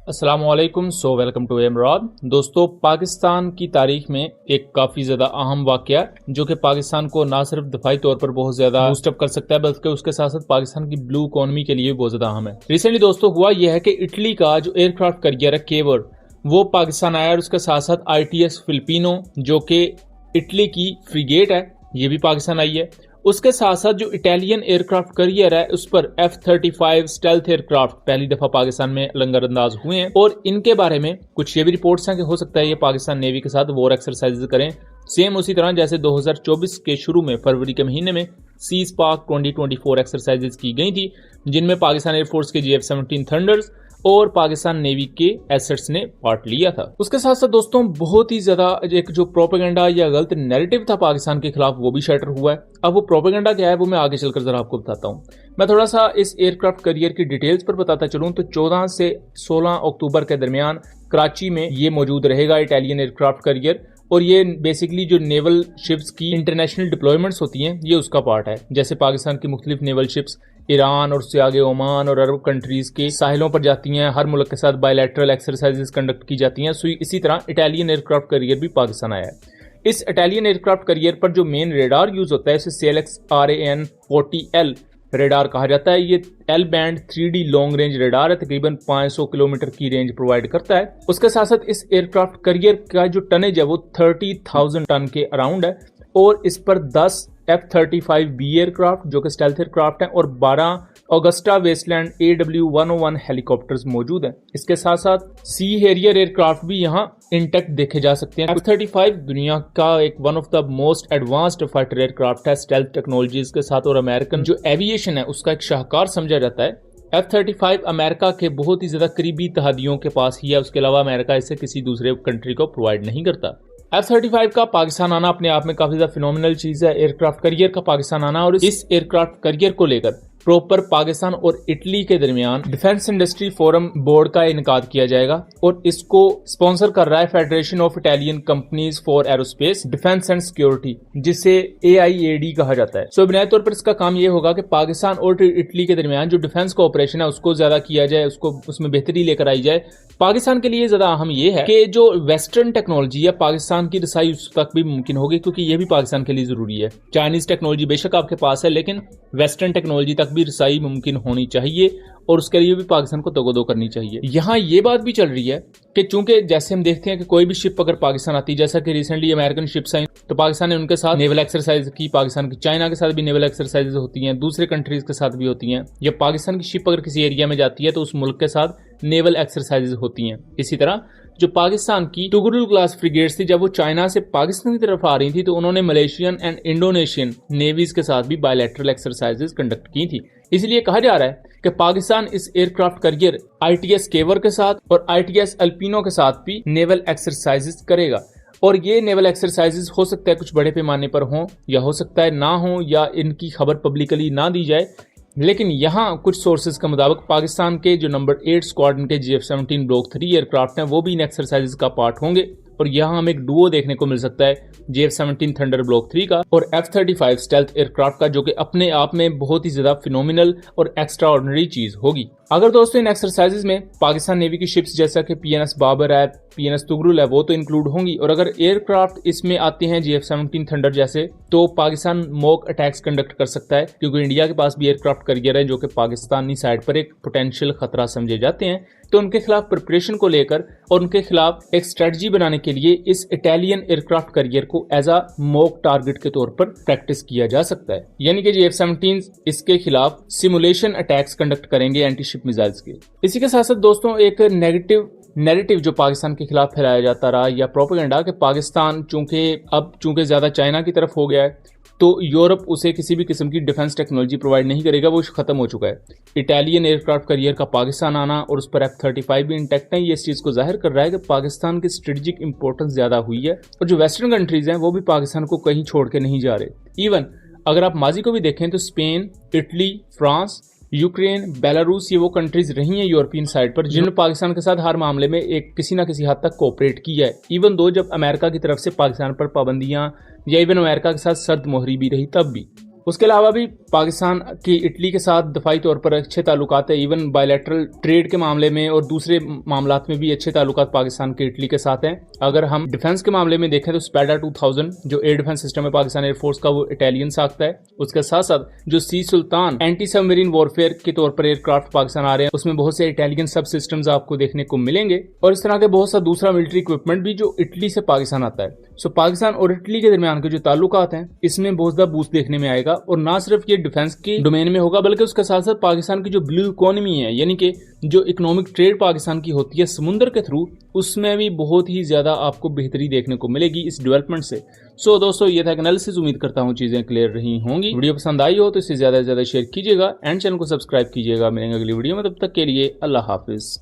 अस्सलामुअलैकुम। Welcome to Imran. दोस्तों, पाकिस्तान की तारीख में एक काफ़ी ज़्यादा अहम वाक़या जो कि पाकिस्तान को ना सिर्फ दफाई तौर पर बहुत ज़्यादा बूस्टअप कर सकता है बल्कि उसके साथ साथ पाकिस्तान की ब्लू इकोनॉमी के लिए भी बहुत ज़्यादा अहम है। रिसेंटली दोस्तों हुआ यह है कि इटली का जो एयरक्राफ्ट कैरियर है केवर, वो पाकिस्तान आया और उसके साथ साथ ITS फिलिपिनो जो कि इटली की फ्रिगेट है, ये भी पाकिस्तान आई है। उसके साथ साथ जो इटालियन एयरक्राफ्ट कैरियर है उस पर F-35 स्टेल्थ एयरक्राफ्ट पहली दफा पाकिस्तान में लंगरअंदाज हुए हैं और इनके बारे में कुछ ये भी रिपोर्ट्स हैं कि हो सकता है ये पाकिस्तान नेवी के साथ वॉर एक्सरसाइज करें, सेम उसी तरह जैसे 2024 के शुरू में फरवरी के महीने में सीज पाक 2024 एक्सरसाइजेज की गई थी, जिनमें पाकिस्तान एयरफोर्स के GF-17 थंडर्स और पाकिस्तान नेवी के एसेट्स ने पार्ट लिया था। उसके साथ साथ दोस्तों बहुत ही ज्यादा एक जो प्रोपेगेंडा या गलत नैरेटिव था पाकिस्तान के खिलाफ वो भी शटर हुआ है। अब वो प्रोपेगेंडा क्या है वो मैं आगे चलकर जरा आपको बताता हूँ। मैं थोड़ा सा इस एयरक्राफ्ट कैरियर की डिटेल्स पर बताता चलूँ तो 14 से 16 अक्टूबर के दरमियान कराची में ये मौजूद रहेगा इटालियन एयरक्राफ्ट कैरियर, और ये बेसिकली जो नेवल शिप्स की इंटरनेशनल डिप्लॉयमेंट्स होती हैं ये उसका पार्ट है। जैसे पाकिस्तान की मुख्तलिफ नेवल शिप्स ईरान और उससे आगे ओमान और अरब कंट्रीज के साहिलों पर जाती हैं, हर मुल्क के साथ बायलैटरल एक्सरसाइजेस कंडक्ट की जाती हैं। इसी तरह इटालियन एयरक्राफ्ट कैरियर भी पाकिस्तान आया है। इस इटालियन एयरक्राफ्ट कैरियर पर जो मेन रेडार यूज होता है इसे CLX RAN 40L रेडार कहा जाता है। ये L band 3D long range radar है, तकरीबन 500 किलोमीटर की रेंज प्रोवाइड करता है। उसके साथ साथ इस एयरक्राफ्ट कैरियर का जो टनेज है वो 30,000 टन के अराउंड है और इस पर 10 F-35B एयरक्राफ्ट जो कि स्टेल्थ एयरक्राफ्ट हैं और 12 ऑगस्टा वेस्टलैंड AW101 हेलीकॉप्टर्स मौजूद हैं। इसके साथ साथ सी हैरियर एयरक्राफ्ट भी यहाँ इंटैक्ट देखे जा सकते हैं। F-35 दुनिया का एक one of the most advanced fighter aircraft है स्टेल्थ टेक्नोलॉजीज के साथ, और अमेरिकन जो एविएशन है उसका एक शाहकार समझा जाता है। F-35 अमेरिका के बहुत ही ज्यादा करीबी तहदियों के पास ही है, उसके अलावा अमेरिका इसे किसी दूसरे कंट्री को प्रोवाइड नहीं करता। F-35 का पाकिस्तान आना अपने आप में काफी ज्यादा फिनोमिनल चीज है, एयरक्राफ्ट कैरियर का पाकिस्तान आना, और इस एयरक्राफ्ट कैरियर को लेकर प्रॉपर पाकिस्तान और इटली के दरमियान डिफेंस इंडस्ट्री फोरम बोर्ड का इनकाद किया जाएगा और इसको स्पॉन्सर कर रहा है federation of Italian companies for aerospace defence and security, जिसे AIAD कहा जाता है। सो बुनियादी तौर पर इसका काम ये होगा कि पाकिस्तान और इटली के दरमियान जो डिफेंस कोऑपरेशन है उसको ज्यादा किया जाए, उसको उसमें बेहतरी लेकर आई जाए। पाकिस्तान के लिए ज्यादा अहम ये है कि जो वेस्टर्न टेक्नोलॉजी है पाकिस्तान की रसाई उस तक भी मुमकिन होगी, क्योंकि ये भी पाकिस्तान के लिए जरूरी है। चाइनीज टेक्नोलॉजी बेशक आपके पास है लेकिन वेस्टर्न टेक्नोलॉजी तक भी रसाई मुमकिन होनी चाहिए और उसके लिए भी पाकिस्तान को तगोदो करनी चाहिए। यहाँ ये बात भी चल रही है कि चूंकि जैसे हम देखते हैं कि कोई भी शिप अगर पाकिस्तान आती है, जैसा कि रिसेंटली अमेरिकन शिप्स आई तो पाकिस्तान ने उनके साथ नेवल एक्सरसाइज की, पाकिस्तान की चाइना के साथ भी नेवल एक्सरसाइज होती हैं, दूसरे कंट्रीज के साथ भी होती हैं। या पाकिस्तान की शिप अगर किसी एरिया में जाती है तो उस मुल्क के साथ नेवल एक्सरसाइज होती हैं। इसी तरह जो पाकिस्तान की टुगरुल क्लास फ्रिगेट्स थी, जब वो चाइना से पाकिस्तान की तरफ आ रही थी तो उन्होंने मलेशियन एंड इंडोनेशियन नेवीज के साथ भी बायलैटरल एक्सरसाइजेस कंडक्ट की थी। इसलिए कहा जा रहा है कि पाकिस्तान इस एयरक्राफ्ट कैरियर ITS केवर के साथ और ITS अल्पिनो के साथ भी नेवल एक्सरसाइजेस करेगा, और ये नेवल एक्सरसाइजेस हो सकता है कुछ बड़े पैमाने पर हों या हो सकता है ना हो, या इनकी खबर पब्लिकली ना दी जाए। लेकिन यहाँ कुछ सोर्सेज के मुताबिक पाकिस्तान के जो नंबर 8 स्क्वाड्रन के GF-17 ब्लॉक 3 एयरक्राफ्ट हैं वो भी इन एक्सरसाइजेज का पार्ट होंगे, और यहाँ हमें एक डुओ देखने को मिल सकता है GF-17 थंडर ब्लॉक 3 का और F-35 स्टेल्थ एयरक्राफ्ट का, जो कि अपने आप में बहुत ही ज्यादा फिनोमिनल और एक्स्ट्राऑर्डिनरी चीज होगी। अगर दोस्तों इन एक्सरसाइजेज में पाकिस्तान नेवी की शिप्स जैसा कि PNS बाबर है, PNS तुगरुल है, वो तो इंक्लूड होंगी, और अगर एयरक्राफ्ट इसमें आते हैं GF-17 थंडर जैसे तो पाकिस्तान मॉक अटैक्स कंडक्ट कर सकता है, क्योंकि इंडिया के पास भी एयरक्राफ्ट कैरियर है जो कि पाकिस्तानी साइड पर एक पोटेंशियल खतरा समझे जाते हैं। तो उनके खिलाफ प्रिपरेशन को लेकर और उनके खिलाफ एक स्ट्रेटजी बनाने के लिए इस इटालियन एयरक्राफ्ट कैरियर को एज अ मॉक टारगेट के तौर पर प्रैक्टिस किया जा सकता है। यानी कि GF-17 इसके खिलाफ सिमुलेशन अटैक्स कंडक्ट करेंगे एंटी शिप मिसाइल्स के। इसी के साथ साथ दोस्तों एक नेगेटिव नैरेटिव जो पाकिस्तान के खिलाफ फैलाया जाता रहा या प्रोपेगेंडा कि पाकिस्तान चूंकि ज्यादा चाइना की तरफ हो गया है तो यूरोप उसे किसी भी किस्म की डिफेंस टेक्नोलॉजी प्रोवाइड नहीं करेगा, वो खत्म हो चुका है। इटालियन एयरक्राफ्ट कैरियर का पाकिस्तान आना और उस पर F-35 भी इंटैक्ट है, ये इस चीज को जाहिर कर रहा है कि पाकिस्तान की स्ट्रेटेजिक इंपॉर्टेंस ज्यादा हुई है, और जो वेस्टर्न कंट्रीज हैं वो भी पाकिस्तान को कहीं छोड़ के नहीं जा रहे। इवन अगर आप माजी को भी देखें तो Spain, Italy, France, Ukraine, Belarus, ये वो कंट्रीज रही हैं यूरोपियन साइड पर जिन्होंने पाकिस्तान के साथ हर मामले में एक किसी ना किसी हद तक कोऑपरेट किया है। इवन दो जब अमेरिका की तरफ से पाकिस्तान पर पाबंदियां या इवन अमेरिका के साथ सर्द मोहरी भी रही तब भी। उसके अलावा भी पाकिस्तान की इटली के साथ दफाई तौर पर अच्छे ताल्लुकात है, इवन बायलैटरल ट्रेड के मामले में और दूसरे मामलात में भी अच्छे ताल्लुकात पाकिस्तान के इटली के साथ हैं। अगर हम डिफेंस के मामले में देखें तो स्पैडा 2000 जो एयर डिफेंस सिस्टम है पाकिस्तान एयरफोर्स का, वो इटालियन साख्ता है। उसके साथ साथ जो सी सुल्तान एंटी सबमरीन वॉरफेयर के तौर पर एयरक्राफ्ट पाकिस्तान आ रहे हैं, उसमें बहुत से इटालियन सब सिस्टम्स आपको देखने को मिलेंगे और इस तरह के बहुत सा दूसरा मिलिट्री इक्विपमेंट भी जो इटली से पाकिस्तान आता है। सो पाकिस्तान और इटली के दरमियान के जो ताल्लुकात हैं इसमें बहुत ज्यादा बूस्ट देखने में आएगा और ना सिर्फ ये डिफेंस की डोमेन में होगा बल्कि उसके साथ साथ पाकिस्तान की जो ब्लू इकोनॉमी है, यानी कि जो इकोनॉमिक ट्रेड पाकिस्तान की होती है समुद्र के थ्रू, उसमें भी बहुत ही ज्यादा आपको बेहतरी देखने को मिलेगी इस डेवलपमेंट से। सो दोस्तों, ये था एनालिसिस। उम्मीद करता हूँ चीजें क्लियर रही होंगी। वीडियो पसंद आई हो तो इसे ज्यादा से ज्यादा शेयर कीजिएगा एंड चैनल को सब्सक्राइब कीजिएगा। मिलेंगे अगली वीडियो में, तब तक के लिए अल्लाह हाफिज।